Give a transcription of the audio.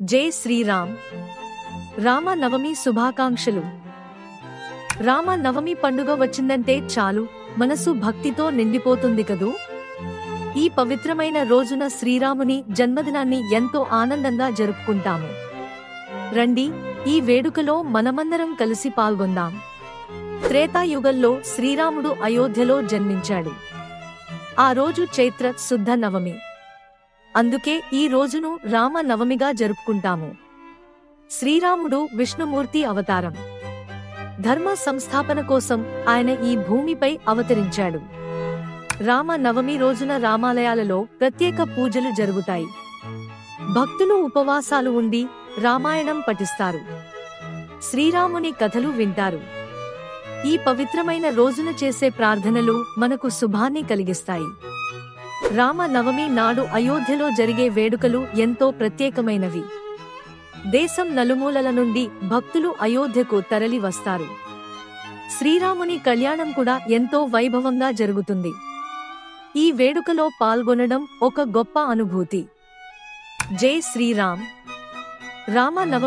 జై శ్రీరామ్. రామ నవమి శుభాకాంక్షలు. రామ నవమి పండుగ వచ్చిందంటే చాలు మనసు భక్తితో నిండిపోతుంది కదూ. ఈ పవిత్రమైన రోజున శ్రీరాముని జన్మదినాన్ని ఎంతో ఆనందంగా జరుపుకుంటాము. రండి, ఈ వేడుకలో మనమందరం కలిసి పాల్గొందాం. త్రేతాయుగంలో శ్రీరాముడు అయోధ్యలో జన్మించాడు. ఆ రోజు చైత్ర శుద్ధ నవమి. అందుకే ఈ రోజును రామ నవమిగా జరుపుకుంటాము. శ్రీరాముడు విష్ణుమూర్తి అవతారం. ధర్మ సంస్థాపన కోసం ఆయన ఈ భూమిపై అవతరించాడు. రామ నవమి రోజున రామాలయాలలో ప్రత్యేక పూజలు జరుగుతాయి. భక్తులు ఉపవాసాలు ఉండి రామాయణం పఠిస్తారు. శ్రీరాముని కథలు వింటారు. ఈ పవిత్రమైన రోజున చేసే ప్రార్థనలు మనకు శుభాన్ని కలిగిస్తాయి. రామ నవమి నాడు అయోధ్యలో జరిగే వేడుకలు ఎంతో ప్రత్యేకమైనవి. దేశం నలుమూలల నుండి భక్తులు అయోధ్యకు తరలి వస్తారు. శ్రీరాముని కళ్యాణం కూడా ఎంతో వైభవంగా జరుగుతుంది. ఈ వేడుకలో పాల్గొనడం ఒక గొప్ప అనుభూతి. జై శ్రీరామ్. రామ నవమి